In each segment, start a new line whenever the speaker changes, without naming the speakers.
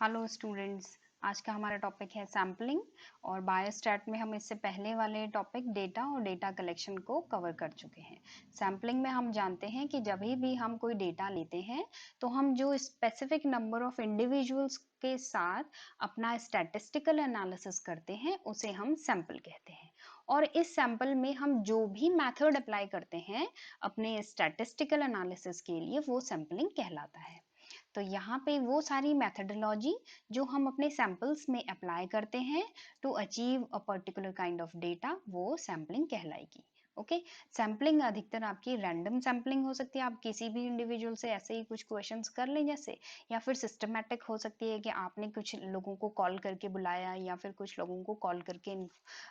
Hello students. आज का हमारा टॉपिक है सैम्पलिंग और बायोस्टैट में हम इससे पहले वाले टॉपिक डेटा और डेटा कलेक्शन को कवर कर चुके हैं। सैम्पलिंग में हम जानते हैं कि जब भी हम कोई डेटा लेते हैं तो हम जो स्पेसिफिक नंबर ऑफ इंडिविजुअल्स के साथ अपना स्टैटिस्टिकल एनालिसिस करते हैं उसे हम सैंपल कहते हैं। और इस सैंपल में हम जो भी मेथड अप्लाई करते हैं अपने स्टैटिस्टिकल एनालिसिस के लिए वो सैंपलिंग कहलाता है। तो यहाँ पे वो सारी मेथडोलॉजी जो हम अपने सैंपल्स में अप्लाई करते हैं to achieve a particular kind of data, वो सैम्पलिंग कहलाएगी। ओके। सैम्पलिंग अधिकतर आपकी रैंडम सैम्पलिंग हो सकती है, आप किसी भी इंडिविजुअल से ऐसे ही कुछ क्वेश्चंस कर लें जैसे, या फिर सिस्टमैटिक हो सकती है कि आपने कुछ लोगों को कॉल करके बुलाया या फिर कुछ लोगों को कॉल करके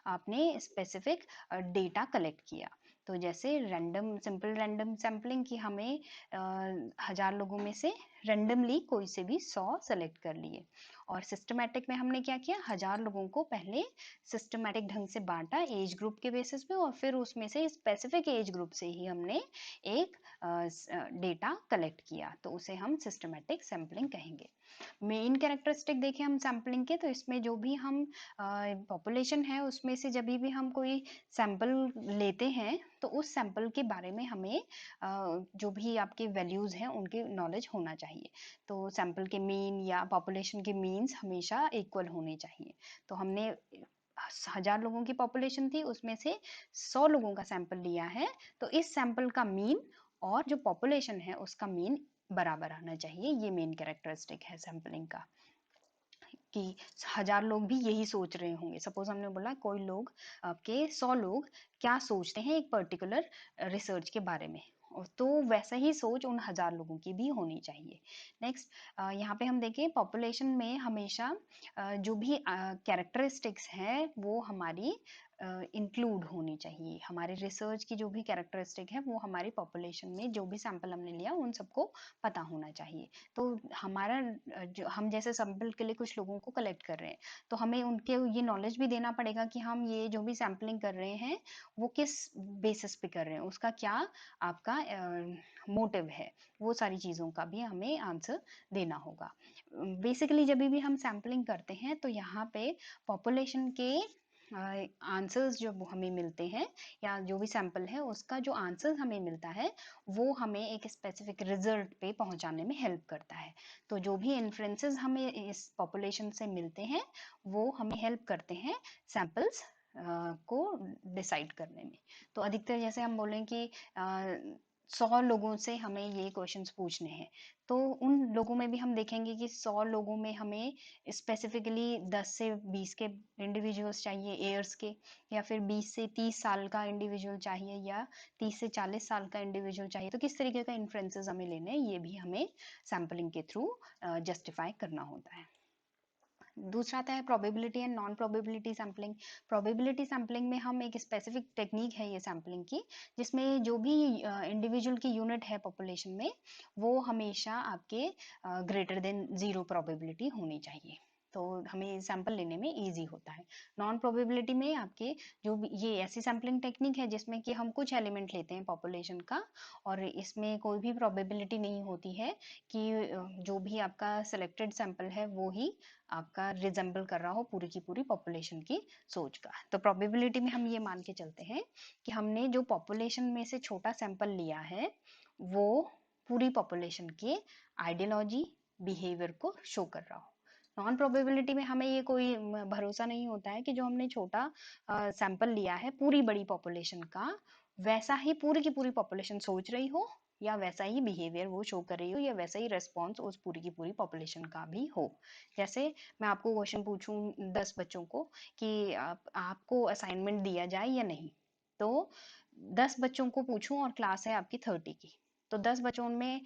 आपने स्पेसिफिक डेटा कलेक्ट किया। तो जैसे रैंडम सिंपल रैंडम सैम्पलिंग की हमें 1000 लोगों में से रेंडमली कोई से भी 100 सेलेक्ट कर लिए। और सिस्टमैटिक में हमने क्या किया, 1000 लोगों को पहले सिस्टमैटिक ढंग से बांटा एज ग्रुप के बेसिस पे, और फिर उसमें से स्पेसिफिक एज ग्रुप से ही हमने एक डेटा कलेक्ट किया, तो उसे हम सिस्टमैटिक सैम्पलिंग कहेंगे। मेन कैरेक्टरिस्टिक देखें हम सैम्पलिंग के, तो इसमें जो भी हम पॉपुलेशन है उसमें से जब भी हम कोई सैंपल लेते हैं तो उस सैंपल के बारे में हमें जो भी आपके वैल्यूज़ हैं उनके नॉलेज होना चाहिए। तो सैंपल के मीन या पॉपुलेशन के मीन्स हमेशा इक्वल होने चाहिए। तो हमने 1000 लोगों की पॉपुलेशन थी, उसमें से 100 लोगों का सैंपल लिया है, तो इस सैंपल का मीन और जो पॉपुलेशन है उसका मीन बराबर आना चाहिए। ये मेन कैरेक्टरिस्टिक है सैंपलिंग का, कि 1000 लोग भी यही सोच रहे होंगे। सपोज हमने बोला कोई लोग आपके 100 लोग क्या सोचते हैं एक पर्टिकुलर रिसर्च के बारे में, तो वैसा ही सोच उन 1000 लोगों की भी होनी चाहिए। नेक्स्ट, यहाँ पे हम देखें पॉपुलेशन में हमेशा जो भी कैरेक्टरिस्टिक्स हैं वो हमारी इंक्लूड होनी चाहिए। हमारे रिसर्च की जो भी कैरेक्टरिस्टिक है वो हमारी पॉपुलेशन में जो भी सैंपल हमने लिया उन सबको पता होना चाहिए। तो हमारा जो हम जैसे सैंपल के लिए कुछ लोगों को कलेक्ट कर रहे हैं, तो हमें उनके ये नॉलेज भी देना पड़ेगा कि हम ये जो भी सैंपलिंग कर रहे हैं वो किस बेसिस पे कर रहे हैं, उसका क्या आपका मोटिव है, वो सारी चीज़ों का भी हमें आंसर देना होगा। बेसिकली जब भी हम सैंपलिंग करते हैं तो यहाँ पे पॉपुलेशन के आंसर्स जो हमें मिलते हैं या जो भी सैंपल है उसका जो आंसर हमें मिलता है वो हमें एक स्पेसिफिक रिजल्ट पे पहुंचाने में हेल्प करता है। तो जो भी इन्फ्रेंसेस हमें इस पॉपुलेशन से मिलते हैं वो हमें हेल्प करते हैं सैंपल्स को डिसाइड करने में। तो अधिकतर जैसे हम बोलें कि 100 लोगों से हमें ये क्वेश्चंस पूछने हैं, तो उन लोगों में भी हम देखेंगे कि 100 लोगों में हमें स्पेसिफिकली 10 से 20 के इंडिविजुअल्स चाहिए एयर्स के, या फिर 20 से 30 साल का इंडिविजुअल चाहिए, या 30 से 40 साल का इंडिविजुअल चाहिए। तो किस तरीके का इन्फ्रेंसेस हमें लेने हैं ये भी हमें सैम्पलिंग के थ्रू जस्टिफाई करना होता है। दूसरा आता है probability and non probability sampling. Probability sampling में हम एक स्पेसिफिक टेक्निक है ये सैम्पलिंग की, जिसमें जो भी इंडिविजुअल की यूनिट है पॉपुलेशन में वो हमेशा आपके ग्रेटर देन जीरो प्रोबेबिलिटी होनी चाहिए, तो हमें सैंपल लेने में इजी होता है। नॉन प्रोबेबिलिटी में आपके जो भी ये ऐसी सैम्पलिंग टेक्निक है जिसमें कि हम कुछ एलिमेंट लेते हैं पॉपुलेशन का, और इसमें कोई भी प्रोबेबिलिटी नहीं होती है कि जो भी आपका सिलेक्टेड सैंपल है वो ही आपका रिजेंबल कर रहा हो पूरी की पूरी पॉपुलेशन की सोच का। तो प्रोबेबिलिटी में हम ये मान के चलते हैं कि हमने जो पॉपुलेशन में से छोटा सैंपल लिया है वो पूरी पॉपुलेशन के आइडियोलॉजी बिहेवियर को शो कर रहा हो। नॉन प्रोबेबिलिटी में हमें ये कोई भरोसा नहीं होता है कि जो हमने छोटा सैंपल लिया है पूरी बड़ी पॉपुलेशन का वैसा ही पूरी की पूरी पॉपुलेशन सोच रही हो, या वैसा ही बिहेवियर वो शो कर रही हो, या वैसा ही रेस्पॉन्स उस पूरी की पूरी पॉपुलेशन का भी हो। जैसे मैं आपको क्वेश्चन पूछूं 10 बच्चों को कि आपको असाइनमेंट दिया जाए या नहीं, तो 10 बच्चों को पूछूं और क्लास है आपकी 30 की, तो 10 बच्चों में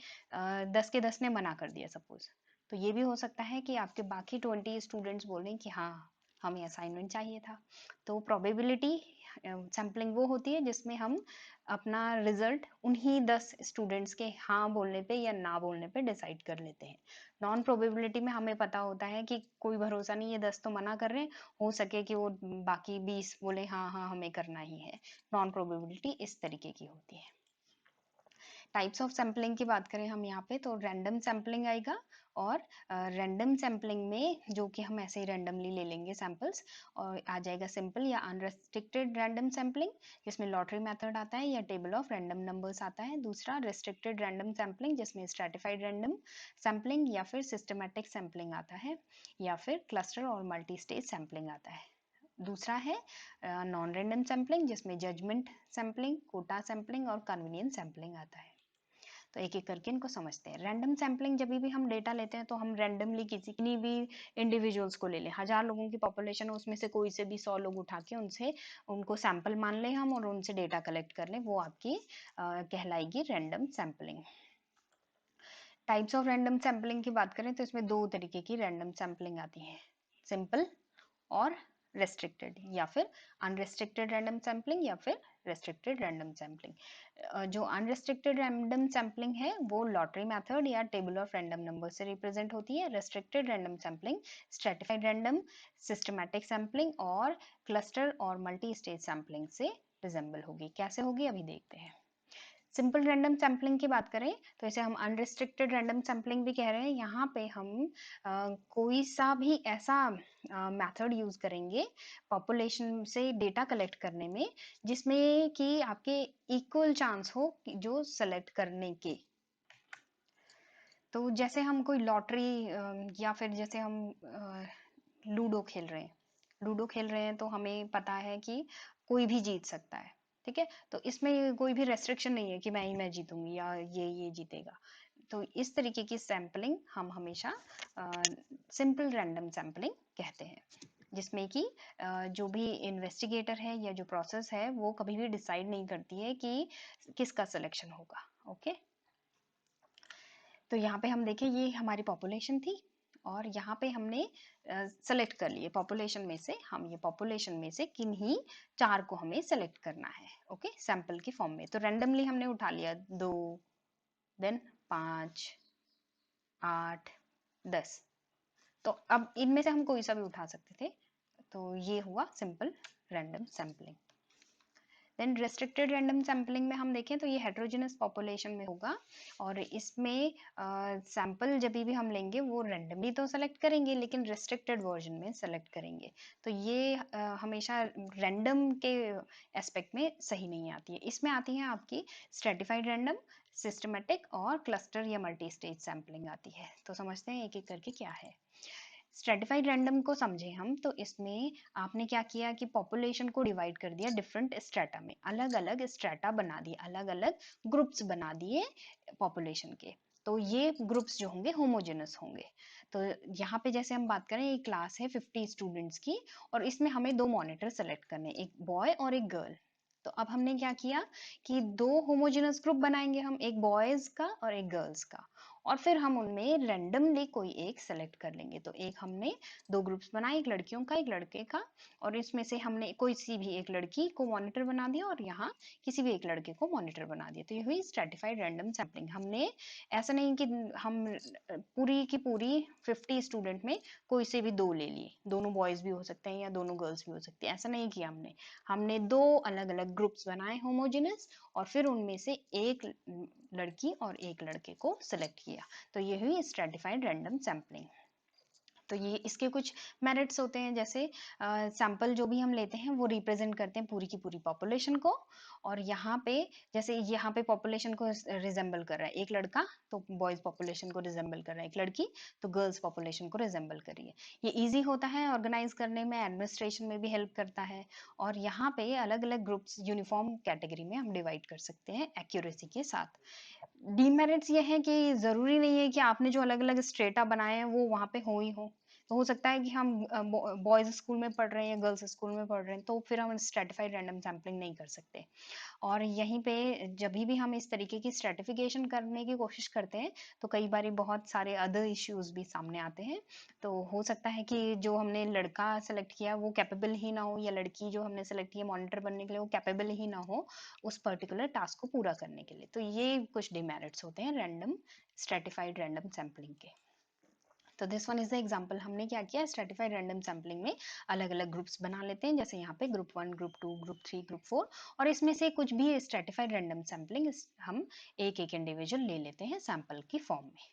10 के 10 ने मना कर दिया सपोज, तो ये भी हो सकता है कि आपके बाकी 20 स्टूडेंट्स बोलें कि हाँ हमें असाइनमेंट चाहिए था। तो प्रोबेबिलिटी सैम्पलिंग वो होती है जिसमें हम अपना रिजल्ट उन्हीं 10 स्टूडेंट्स के हाँ बोलने पे या ना बोलने पे डिसाइड कर लेते हैं। नॉन प्रोबेबिलिटी में हमें पता होता है कि कोई भरोसा नहीं, ये 10 तो मना कर रहे हैं, हो सके कि वो बाकी 20 बोले हाँ हाँ हमें करना ही है। नॉन प्रोबेबिलिटी इस तरीके की होती है। टाइप्स ऑफ सैम्पलिंग की बात करें हम यहाँ पे, तो रैंडम सैम्पलिंग आएगा, और रैंडम सैम्पलिंग में जो कि हम ऐसे ही रैंडमली ले लेंगे सैम्पल्स, और आ जाएगा सिंपल या अनरेस्ट्रिक्टेड रैंडम सैम्पलिंग, जिसमें लॉटरी मेथड आता है या टेबल ऑफ रैंडम नंबर्स आता है। दूसरा रेस्ट्रिक्टेड रैंडम सैम्पलिंग, जिसमें स्ट्रैटिफाइड रैंडम सैम्पलिंग या फिर सिस्टमैटिक सैम्पलिंग आता है, या फिर क्लस्टर और मल्टी स्टेज सैम्पलिंग आता है। दूसरा है नॉन रैंडम सैम्पलिंग, जिसमें जजमेंट सैम्पलिंग, कोटा सैम्पलिंग और कन्वीनियंस सैम्पलिंग आता है। तो एक एक करके इनको समझते हैं। रैंडम सैम्पलिंग, जब भी हम डेटा लेते हैं तो हम रैंडमली किसी भी इंडिविजुअल्स को ले लें, 1000 लोगों की पॉपुलेशन है, उसमें से कोई से भी 100 लोग उठा के उनसे उनको सैंपल मान लें हम और उनसे डेटा कलेक्ट कर लें, वो आपकी कहलाएगी random sampling. Types of random sampling की बात करें तो इसमें दो तरीके की रैंडम सैम्पलिंग आती है, सिंपल और रेस्ट्रिक्टेड, या फिर अनरेस्ट्रिक्टेड रैंडम सैम्पलिंग या फिर रेस्ट्रिक्टेड रैंडम सैम्पलिंग। जो अनरेस्ट्रिक्टेड रैंडम सैम्पलिंग है वो लॉटरी मेथड या टेबल ऑफ रैंडम नंबर से रिप्रेजेंट होती है। Restricted random sampling stratified random, systematic sampling और क्लस्टर और मल्टी स्टेज सैम्पलिंग से रिजेंबल होगी। कैसे होगी अभी देखते हैं। सिंपल रैंडम सैम्पलिंग की बात करें तो इसे हम अनरिस्ट्रिक्टेड रैंडम सैम्पलिंग भी कह रहे हैं। यहाँ पे हम कोई सा भी ऐसा मेथड यूज करेंगे पॉपुलेशन से डेटा कलेक्ट करने में जिसमें कि आपके इक्वल चांस हो जो सेलेक्ट करने के। तो जैसे हम कोई लॉटरी या फिर जैसे हम लूडो खेल रहे हैं, लूडो खेल रहे हैं तो हमें पता है कि कोई भी जीत सकता है, ठीक है। तो इसमें कोई भी रेस्ट्रिक्शन नहीं है कि मैं जीतूंगी या ये जीतेगा। तो इस तरीके की सैम्पलिंग हम हमेशा सिंपल रैंडम सैम्पलिंग कहते हैं, जिसमें कि जो भी इन्वेस्टिगेटर है या जो प्रोसेस है वो कभी भी डिसाइड नहीं करती है कि किसका सिलेक्शन होगा। ओके, तो यहाँ पे हम देखें ये हमारी पॉपुलेशन थी और यहाँ पे हमने सेलेक्ट कर लिए पॉपुलेशन में से, हम ये पॉपुलेशन में से किन्हीं 4 को हमें सेलेक्ट करना है। ओके, सैंपल के फॉर्म में। तो रैंडमली हमने उठा लिया 2, देन 5, 8, 10। तो अब इनमें से हम कोई सा भी उठा सकते थे। तो ये हुआ simple random sampling. Then restricted random sampling में हम देखें तो ये हेट्रोजेनस पॉपुलेशन में होगा और इसमें सैंपल जब भी हम लेंगे वो रैंडमली तो सेलेक्ट करेंगे लेकिन रेस्ट्रिक्टेड वर्जन में सेलेक्ट करेंगे। तो ये हमेशा रैंडम के एस्पेक्ट में सही नहीं आती है। इसमें आती है आपकी स्ट्रेटिफाइड रैंडम, सिस्टमेटिक और क्लस्टर या मल्टी स्टेज सैम्पलिंग आती है। तो समझते हैं एक एक करके क्या है। स्ट्रेटिफाइड रैंडम को समझे हम तो इसमें आपने क्या किया कि पॉपुलेशन को डिवाइड कर दिया डिफरेंट स्ट्रेटा में, अलग अलग स्ट्रेटा बना दिए, अलग अलग ग्रुप्स बना दिए पॉपुलेशन के। तो ये ग्रुप्स जो होंगे होमोजेनस होंगे। तो यहाँ पे जैसे हम बात करें एक क्लास है 50 स्टूडेंट्स की और इसमें हमें 2 मॉनिटर सेलेक्ट करने, एक बॉय और एक गर्ल। तो अब हमने क्या किया कि 2 होमोजेनस ग्रुप बनाएंगे हम, एक बॉयज का और एक गर्ल्स का, और फिर हम उनमें रैंडमली कोई एक सेलेक्ट कर लेंगे। तो एक हमने 2 ग्रुप्स बनाए, एक लड़कियों का एक लड़के का, और इसमें से हमने कोई सी भी एक लड़की को मॉनिटर बना दिया और यहाँ किसी भी एक लड़के को मॉनिटर बना दिया। तो ये हुई स्ट्रेटिफाइड रैंडम सैम्पलिंग। हमने ऐसा नहीं कि हम पूरी की पूरी 50 स्टूडेंट में कोई से भी 2 ले लिए, दोनों बॉयज भी हो सकते हैं या दोनों गर्ल्स भी हो सकती है, ऐसा नहीं किया हमने। हमने 2 अलग अलग ग्रुप्स बनाए होमोजेनस और फिर उनमें से एक लड़की और एक लड़के को सेलेक्ट किया। तो ये हुई स्ट्रेटिफाइड रैंडम सैम्पलिंग। तो ये इसके कुछ मेरिट्स होते हैं, जैसे सैंपल जो भी हम लेते हैं वो रिप्रेजेंट करते हैं पूरी की पूरी पॉपुलेशन को, और यहाँ पे जैसे यहाँ पे पॉपुलेशन को रिजेंबल कर रहा है एक लड़का तो बॉयज पॉपुलेशन को रिजेंबल कर रहा है एक लड़की, तो गर्ल्स पॉपुलेशन को रिजेंबल कर रही है। ये ईजी होता है ऑर्गेनाइज करने में, एडमिनिस्ट्रेशन में भी हेल्प करता है, और यहाँ पे अलग अलग ग्रुप्स यूनिफॉर्म कैटेगरी में हम डिवाइड कर सकते हैं एक्यूरेसी के साथ। डीमेरिट्स ये है कि जरूरी नहीं है कि आपने जो अलग अलग स्ट्रेटा बनाए हैं वो वहाँ पे हो ही हो। तो हो सकता है कि हम बॉयज स्कूल में पढ़ रहे हैं या गर्ल्स स्कूल में पढ़ रहे हैं, तो फिर हम स्ट्रेटिफाइड रैंडम सैम्पलिंग नहीं कर सकते। और यहीं पे जब भी हम इस तरीके की स्ट्रेटिफिकेशन करने की कोशिश करते हैं तो कई बार बहुत सारे अदर इश्यूज भी सामने आते हैं। तो हो सकता है कि जो हमने लड़का सेलेक्ट किया वो कैपेबल ही ना हो, या लड़की जो हमने सेलेक्ट किया मॉनिटर बनने के लिए वो कैपेबल ही ना हो उस पर्टिकुलर टास्क को पूरा करने के लिए। तो ये कुछ डिमेरिट्स होते हैं रैंडम स्ट्रेटिफाइड रैंडम सैम्पलिंग के। तो this one is the example. हमने क्या किया, स्ट्रेटिफाइड रैंडम सैम्पलिंग में अलग अलग ग्रुप्स बना लेते हैं, जैसे यहाँ पे ग्रुप 1, ग्रुप 2, ग्रुप 3, ग्रुप 4, और इसमें से कुछ भी स्ट्रेटिफाइड रैंडम सैम्पलिंग हम एक एक इंडिविजुअल ले लेते हैं सैंपल की फॉर्म में।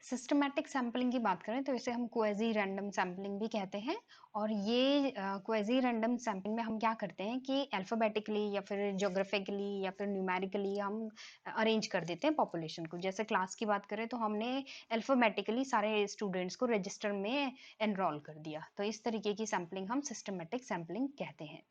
सिस्टमैटिक सैम्पलिंग की बात करें तो इसे हम क्वेजी रैंडम सैम्पलिंग भी कहते हैं। और ये क्वेजी रैंडम सैम्पलिंग में हम क्या करते हैं कि अल्फ़ाबेटिकली या फिर ज्योग्राफिकली या फिर न्यूमेरिकली हम अरेंज कर देते हैं पॉपुलेशन को। जैसे क्लास की बात करें तो हमने अल्फ़ाबेटिकली सारे स्टूडेंट्स को रजिस्टर में एनरोल कर दिया, तो इस तरीके की सैम्पलिंग हम सिस्टमैटिक सैम्पलिंग कहते हैं।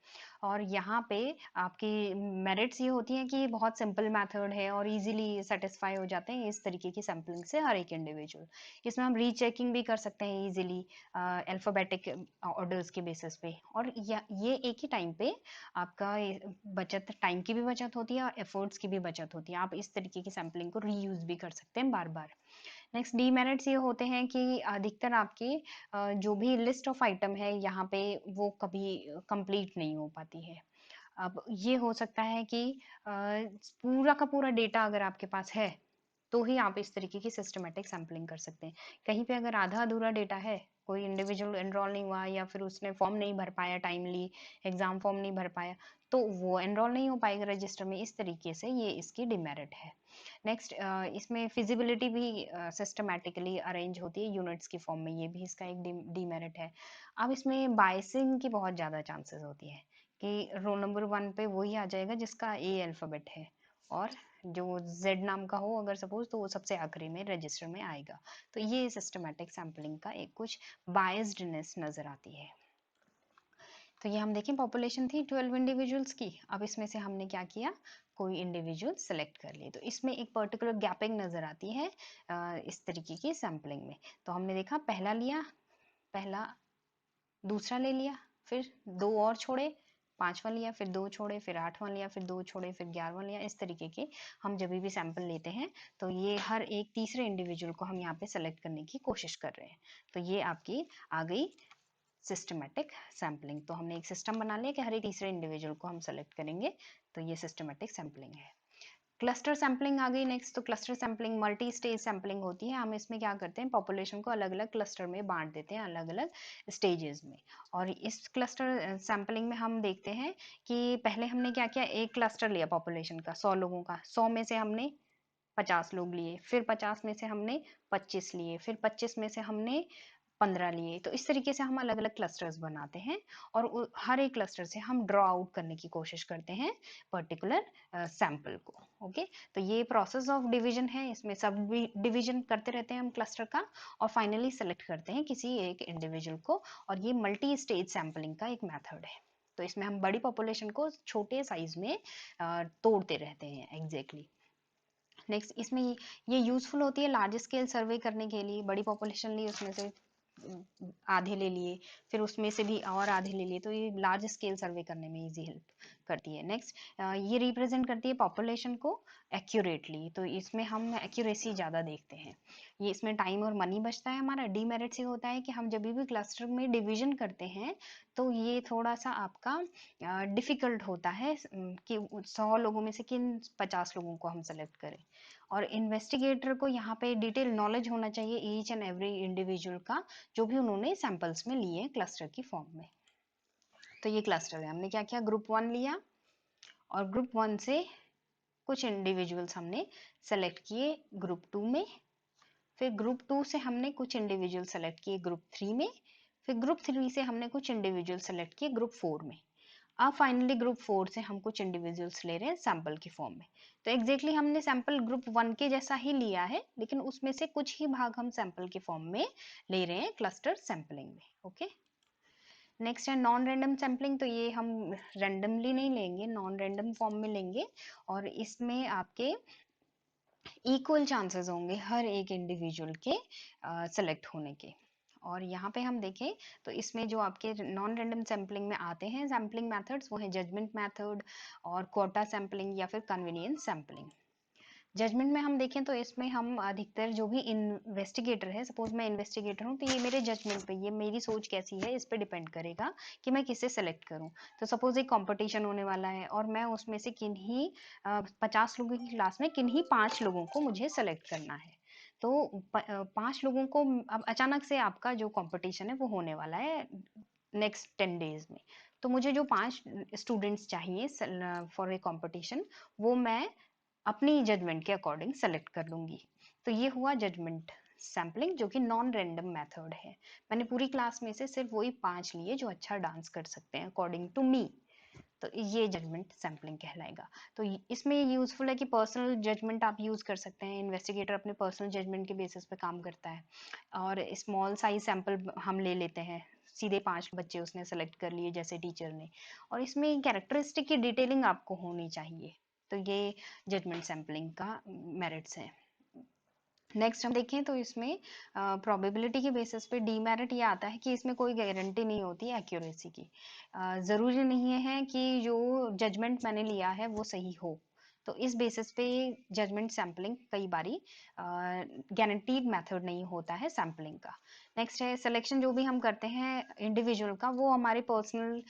और यहाँ पे आपकी मेरिट्स ये होती हैं कि बहुत सिंपल मेथड है और इजीली सेटिस्फाई हो जाते हैं इस तरीके की सैम्पलिंग से हर एक इंडिविजुअल। इसमें हम रीचेकिंग भी कर सकते हैं इजीली अल्फ़ाबेटिक ऑर्डर्स के बेसिस पे। और ये एक ही टाइम पे आपका बचत, टाइम की भी बचत होती है और एफर्ट्स की भी बचत होती है। आप इस तरीके की सैम्पलिंग को रीयूज भी कर सकते हैं बार बार। नेक्स्ट डीमेरिट्स ये होते हैं कि अधिकतर आपकी जो भी लिस्ट ऑफ आइटम है यहाँ पे वो कभी कंप्लीट नहीं हो पाती है। अब ये हो सकता है कि पूरा का पूरा डेटा अगर आपके पास है तो ही आप इस तरीके की सिस्टमेटिक सैम्पलिंग कर सकते हैं। कहीं पे अगर आधा अधूरा डेटा है, कोई इंडिविजुअल एनरोल नहीं हुआ या फिर उसने फॉर्म नहीं भर पाया टाइमली, एग्जाम फॉर्म नहीं भर पाया, तो वो एनरोल नहीं हो पाएगा रजिस्टर में। इस तरीके से ये इसकी डिमेरिट है। नेक्स्ट इसमें फिजिबिलिटी भी सिस्टमैटिकली अरेंज होती है यूनिट्स की फॉर्म में, ये भी इसका एक डिमेरिट है। अब इसमें बायसिंग की बहुत ज़्यादा चांसेस होती है कि रोल नंबर 1 पे वही आ जाएगा जिसका ए अल्फ़ाबेट है, और जो जेड नाम का हो अगर सपोज, तो वो सबसे आखिरी में रजिस्टर में आएगा। तो ये सिस्टमैटिक सैम्पलिंग का एक कुछ बायस्डनेस नज़र आती है। तो ये हम देखें पॉपुलेशन थी 12 इंडिविजुअल्स की। अब इसमें से हमने क्या किया, कोई इंडिविजुअल सेलेक्ट कर लिए, तो इसमें एक पर्टिकुलर गैपिंग नज़र आती है इस तरीके की सैम्पलिंग में। तो हमने देखा, पहला लिया, पहला दूसरा ले लिया, फिर दो और छोड़े, पांचवा लिया, फिर दो छोड़े, फिर आठवां लिया, फिर दो छोड़े, फिर 11वां लिया। इस तरीके के हम जब भी सैंपल लेते हैं तो ये हर एक तीसरे इंडिविजुअल को हम यहाँ पे सेलेक्ट करने की कोशिश कर रहे हैं। तो ये आपकी आ गई सिस्टमेटिक सैम्पलिंग। तो हमने एक सिस्टम बना लिया कि हर एक तीसरे इंडिविजुअल को हम सेलेक्ट करेंगे, तो ये सिस्टमेटिक सैम्पलिंग है। क्लस्टर सैम्पलिंग आ गई नेक्स्ट। तो cluster sampling multi stage sampling होती है। हम इसमें क्या करते हैं, पॉपुलेशन को अलग अलग क्लस्टर में बांट देते हैं, अलग अलग स्टेजेस में। और इस क्लस्टर सैम्पलिंग में हम देखते हैं कि पहले हमने क्या किया, एक क्लस्टर लिया पॉपुलेशन का 100 लोगों का, 100 में से हमने 50 लोग लिए, फिर 50 में से हमने 25 लिए, फिर 25 में से हमने 15 लिए। तो इस तरीके से हम अलग अलग क्लस्टर्स बनाते हैं और हर एक क्लस्टर से हम ड्रॉ आउट करने की कोशिश करते हैं पर्टिकुलर सैंपल को। ओके, तो ये प्रोसेस ऑफ डिवीजन है, इसमें सब डिवीजन करते रहते हैं हम क्लस्टर का, और फाइनली सेलेक्ट करते हैं किसी एक इंडिविजुअल को। और ये मल्टी स्टेज सैंपलिंग का एक मेथड है। तो इसमें हम बड़ी पॉपुलेशन को छोटे साइज में तोड़ते रहते हैं एग्जैक्टली। नेक्स्ट इसमें ये यूजफुल होती है लार्ज स्केल सर्वे करने के लिए। बड़ी पॉपुलेशन ली, उसमें से आधे ले लिए, फिर उसमें से भी और आधे ले लिए, तो ये लार्ज स्केल सर्वे करने में इजी हेल्प करती है। नेक्स्ट ये रिप्रेजेंट करती है पॉपुलेशन को एक्यूरेटली, तो इसमें हम एक्यूरेसी ज़्यादा देखते हैं। ये इसमें टाइम और मनी बचता है हमारा। डीमेरिट्स ये होता है कि हम जब भी क्लस्टर में डिवीजन करते हैं तो ये थोड़ा सा आपका डिफ़िकल्ट होता है कि 100 लोगों में से किन 50 लोगों को हम सेलेक्ट करें। और इन्वेस्टिगेटर को यहाँ पे डिटेल नॉलेज होना चाहिए ईच एंड एवरी इंडिविजुअल का, जो भी उन्होंने सैंपल्स में लिए क्लस्टर की फॉर्म में। तो ये क्लस्टर है, हमने क्या किया, ग्रुप 1 लिया और ग्रुप 1 से कुछ इंडिविजुअल्स हमने सेलेक्ट किए ग्रुप 2 में, फिर ग्रुप 2 से हमने कुछ इंडिविजुअल सेलेक्ट किए ग्रुप 3 में, फिर ग्रुप 3 से हमने कुछ इंडिविजुअल सेलेक्ट किए ग्रुप 4 में। अब फाइनली ग्रुप 4 से हम कुछ इंडिविजुअल्स ले रहे हैं सैंपल की फॉर्म में। तो एग्जैक्टली हमने सैंपल ग्रुप 1 के जैसा ही लिया है, लेकिन उसमें से कुछ ही भाग हम सैंपल की फॉर्म में ले रहे हैं क्लस्टर सैंपलिंग में। ओके, नेक्स्ट है नॉन रैंडम सैंपलिंग। तो ये हम रैंडमली नहीं लेंगे, नॉन रैंडम फॉर्म में लेंगे, और इसमें आपके इक्वल चांसेस होंगे हर एक इंडिविजुअल के सेलेक्ट होने के। और यहाँ पे हम देखें तो इसमें जो आपके नॉन रैंडम सैम्पलिंग में आते हैं सैम्पलिंग मेथड्स, वो है जजमेंट मेथड और क्वोटा सैम्पलिंग या फिर कन्वीनियंस सैम्पलिंग। जजमेंट में हम देखें तो इसमें हम अधिकतर जो भी इन्वेस्टिगेटर है, सपोज मैं इन्वेस्टिगेटर हूँ, तो ये मेरे जजमेंट पे, ये मेरी सोच कैसी है इस पे डिपेंड करेगा कि मैं किसे सेलेक्ट करूँ। तो सपोज एक कंपटीशन होने वाला है और मैं उसमें से किन्हीं 50 लोगों की क्लास में किन्हीं 5 लोगों को मुझे सेलेक्ट करना है। तो 5 लोगों को अब अचानक से आपका जो कंपटीशन है वो होने वाला है नेक्स्ट 10 डेज में। तो मुझे जो 5 स्टूडेंट्स चाहिए फॉर ए कंपटीशन, वो मैं अपनी जजमेंट के अकॉर्डिंग सेलेक्ट कर लूंगी। तो ये हुआ जजमेंट सैम्पलिंग, जो कि नॉन रैंडम मेथड है। मैंने पूरी क्लास में से सिर्फ वही 5 लिए जो अच्छा डांस कर सकते हैं अकॉर्डिंग टू मी। तो ये जजमेंट सैम्पलिंग कहलाएगा। तो इसमें यूजफुल है कि पर्सनल जजमेंट आप यूज कर सकते हैं। इन्वेस्टिगेटर अपने पर्सनल जजमेंट के बेसिस पे काम करता है। और स्मॉल साइज सैंपल हम ले लेते हैं, सीधे 5 बच्चे उसने सेलेक्ट कर लिए जैसे टीचर ने, और इसमें कैरेक्टरिस्टिक की डिटेलिंग आपको होनी चाहिए। तो ये जजमेंट सैम्पलिंग का मेरिट्स है। नेक्स्ट हम देखें तो इसमें प्रोबेबिलिटी के बेसिस पे डीमेरिट ये आता है कि इसमें कोई गारंटी नहीं होती एक्यूरेसी की। ज़रूरी नहीं है कि जो जजमेंट मैंने लिया है वो सही हो। तो इस बेसिस पे जजमेंट सैम्पलिंग कई बारी गारंटीड मेथड नहीं होता है सैम्पलिंग का। नेक्स्ट है सिलेक्शन, जो भी हम करते हैं इंडिविजुअल का, वो हमारे पर्सनल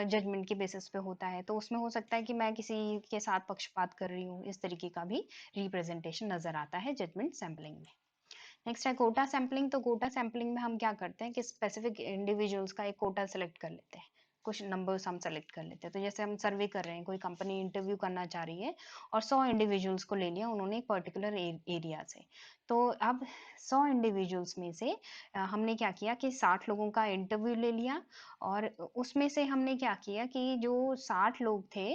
जजमेंट के बेसिस पे होता है। तो उसमें हो सकता है कि मैं किसी के साथ पक्षपात कर रही हूँ, इस तरीके का भी रिप्रेजेंटेशन नजर आता है जजमेंट सैम्पलिंग में। नेक्स्ट है कोटा सैम्पलिंग। तो कोटा सैम्पलिंग में हम क्या करते हैं कि स्पेसिफिक इंडिविजुअल्स का एक कोटा सेलेक्ट कर लेते हैं, कुछ नंबर्स हम सेलेक्ट कर लेते हैं। तो जैसे हम सर्वे कर रहे हैं, कोई कंपनी इंटरव्यू करना चाह रही है और 100 इंडिविजुअल्स को ले लिया उन्होंने एक पर्टिकुलर एरिया से। तो अब 100 इंडिविजुअल्स में से हमने क्या किया कि 60 लोगों का इंटरव्यू ले लिया, और उसमें से हमने क्या किया कि जो 60 लोग थे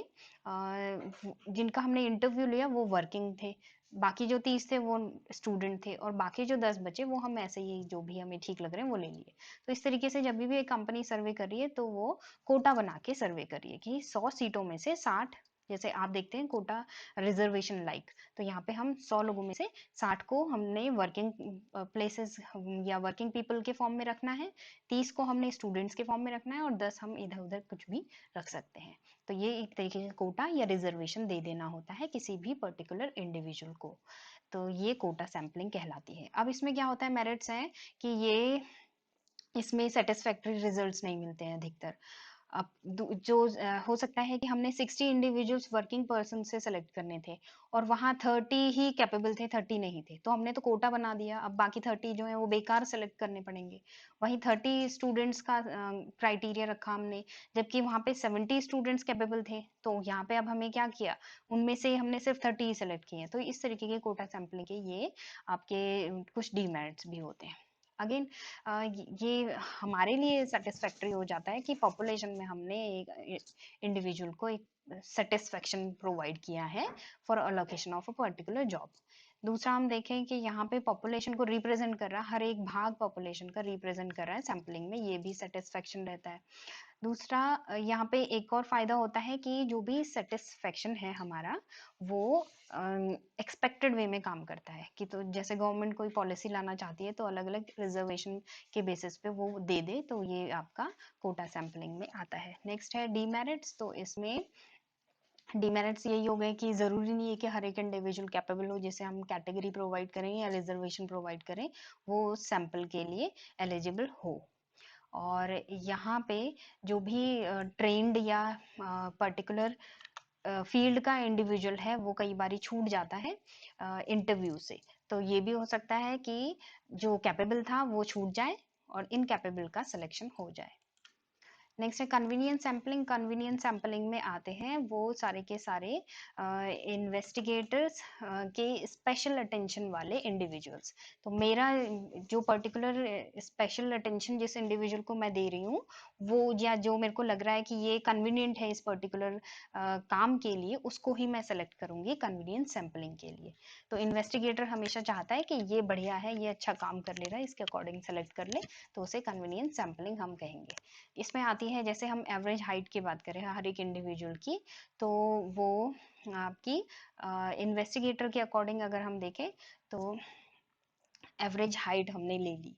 जिनका हमने इंटरव्यू लिया वो वर्किंग थे, बाकी जो 30 थे वो स्टूडेंट थे, और बाकी जो 10 बचे वो हम ऐसे ही जो भी हमें ठीक लग रहे हैं वो ले लिए। तो इस तरीके से जब भी एक कंपनी सर्वे कर रही है तो वो कोटा बना के सर्वे कर रही है कि 100 सीटों में से 60, जैसे आप देखते हैं कोटा रिजर्वेशन लाइक, तो यहाँ पे हम 100 लोगों में से 60 को हमने वर्किंग प्लेसेस या वर्किंग पीपल के फॉर्म में रखना है, 30 को हमने स्टूडेंट्स के फॉर्म में रखना है, और 10 हम इधर उधर कुछ भी रख सकते हैं। तो ये एक तरीके से कोटा या रिजर्वेशन दे देना होता है किसी भी पर्टिकुलर इंडिविजुअल को। तो ये कोटा सैम्पलिंग कहलाती है। अब इसमें क्या होता है, मेरिट्स हैं कि ये इसमें सेटिस्फैक्टरी रिजल्ट्स नहीं मिलते हैं अधिकतर। अब जो हो सकता है कि हमने 60 इंडिविजुअल्स वर्किंग पर्सन से सेलेक्ट करने थे और वहाँ 30 ही कैपेबल थे, 30 नहीं थे, तो हमने तो कोटा बना दिया। अब बाकी 30 जो है वो बेकार सेलेक्ट करने पड़ेंगे। वहीं 30 स्टूडेंट्स का क्राइटेरिया रखा हमने, जबकि वहाँ पे 70 स्टूडेंट्स कैपेबल थे, तो यहाँ पे अब हमें क्या किया, उनमें से हमने सिर्फ 30 ही सेलेक्ट किए हैं। तो इस तरीके के कोटा सैम्पलिंग के ये आपके कुछ डीमेरिट्स भी होते हैं। अगेन ये हमारे लिए सेटिस्फैक्टरी हो जाता है कि पॉपुलेशन में हमने एक इंडिविजुअल को एक सेटिस्फेक्शन प्रोवाइड किया है for allocation of a particular job. दूसरा हम देखें कि यहाँ पे पॉपुलेशन को रिप्रेजेंट कर रहा है, हर एक भाग पॉपुलेशन का रिप्रेजेंट कर रहा है सैम्पलिंग में, ये भी सेटिस्फेक्शन रहता है। दूसरा यहाँ पे एक और फायदा होता है कि जो भी सेटिस्फेक्शन है हमारा वो एक्सपेक्टेड वे में काम करता है, कि तो जैसे गवर्नमेंट कोई पॉलिसी लाना चाहती है तो अलग अलग रिजर्वेशन के बेसिस पे वो दे दे, तो ये आपका कोटा सैम्पलिंग में आता है। नेक्स्ट है डीमेरिट्स। तो इसमें डीमेरिट्स यही हो गए कि ज़रूरी नहीं है कि हर एक इंडिविजुअल कैपेबल हो, जैसे हम कैटेगरी प्रोवाइड करें या रिजर्वेशन प्रोवाइड करें वो सैंपल के लिए एलिजिबल हो। और यहाँ पे जो भी ट्रेंड या पर्टिकुलर फील्ड का इंडिविजुअल है वो कई बारी छूट जाता है इंटरव्यू से। तो ये भी हो सकता है कि जो कैपेबल था वो छूट जाए और इनकैपेबल का सिलेक्शन हो जाए। नेक्स्ट है कन्वीनियंस सैम्पलिंग। कन्वीनियंस सैम्पलिंग में आते हैं वो सारे के सारे इन्वेस्टिगेटर्स के स्पेशल अटेंशन वाले इंडिविजुअल्स। तो मेरा जो पर्टिकुलर स्पेशल अटेंशन जिस इंडिविजुअल को मैं दे रही हूँ वो, या जो मेरे को लग रहा है कि ये कन्वीनियंट है इस पर्टिकुलर काम के लिए, उसको ही मैं सेलेक्ट करूँगी कन्वीनियंस सैम्पलिंग के लिए। तो इन्वेस्टिगेटर हमेशा चाहता है कि ये बढ़िया है, ये अच्छा काम कर ले रहा है, इसके अकॉर्डिंग सेलेक्ट कर ले, तो उसे कन्वीनियंस सैम्पलिंग हम कहेंगे। इसमें आती है, जैसे हम एवरेज हाइट की बात करें हर एक इंडिविजुअल की, तो वो आपकी इन्वेस्टिगेटर के अकॉर्डिंग अगर हम देखें तो एवरेज हाइट हमने ले ली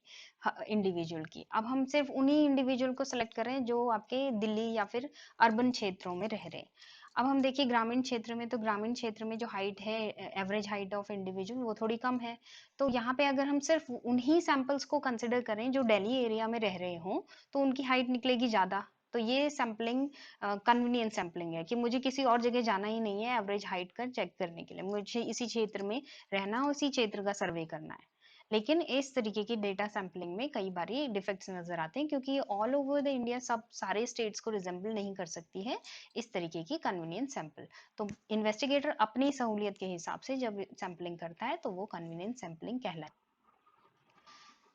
इंडिविजुअल की। अब हम सिर्फ उन्हीं इंडिविजुअल को सेलेक्ट करें जो आपके दिल्ली या फिर अर्बन क्षेत्रों में रह रहे हैं। अब हम देखिए ग्रामीण क्षेत्र में, तो ग्रामीण क्षेत्र में जो हाइट है, एवरेज हाइट ऑफ इंडिविजुअल वो थोड़ी कम है। तो यहाँ पे अगर हम सिर्फ उन्हीं सैंपल्स को कंसिडर करें जो दिल्ली एरिया में रह रहे हों, तो उनकी हाइट निकलेगी ज़्यादा। तो ये सैंपलिंग कन्वीनियंस सैंपलिंग है कि मुझे किसी और जगह जाना ही नहीं है एवरेज हाइट का चेक करने के लिए, मुझे इसी क्षेत्र में रहना, उसी क्षेत्र का सर्वे करना है। लेकिन इस तरीके की डेटा सैंपलिंग में कई बारी डिफेक्ट्स नजर आते हैं, क्योंकि ऑल ओवर द इंडिया सब सारे स्टेट्स को रिजेंबल नहीं कर सकती है इस तरीके की कन्वीनियंस सैंपल। तो इन्वेस्टिगेटर अपनी सहूलियत के हिसाब से जब सैंपलिंग करता है तो वो कन्वीनियंस सैंपलिंग कहलाती है।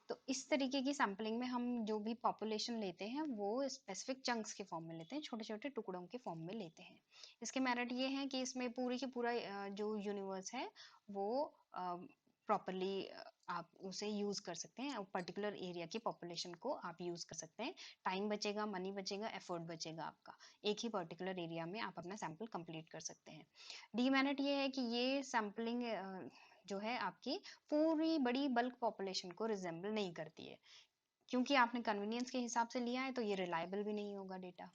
तो इस तरीके की सैंपलिंग में हम जो भी पॉपुलेशन लेते हैं वो स्पेसिफिक चंक्स के फॉर्म में लेते हैं, छोटे छोटे टुकड़ों के फॉर्म में लेते हैं। इसके मेरिट ये है कि इसमें पूरी की पूरा जो यूनिवर्स है वो प्रॉपरली आप उसे यूज कर सकते हैं, पर्टिकुलर एरिया की पॉपुलेशन को आप यूज कर सकते हैं। टाइम बचेगा, मनी बचेगा, एफर्ट बचेगा आपका, एक ही पर्टिकुलर एरिया में आप अपना सैंपल कंप्लीट कर सकते हैं। डीमेरिट ये है कि ये सैंपलिंग जो है आपकी पूरी बड़ी बल्क पॉपुलेशन को रिजेंबल नहीं करती है, क्योंकि आपने कन्वीनियंस के हिसाब से लिया है तो ये रिलायबल भी नहीं होगा डेटा।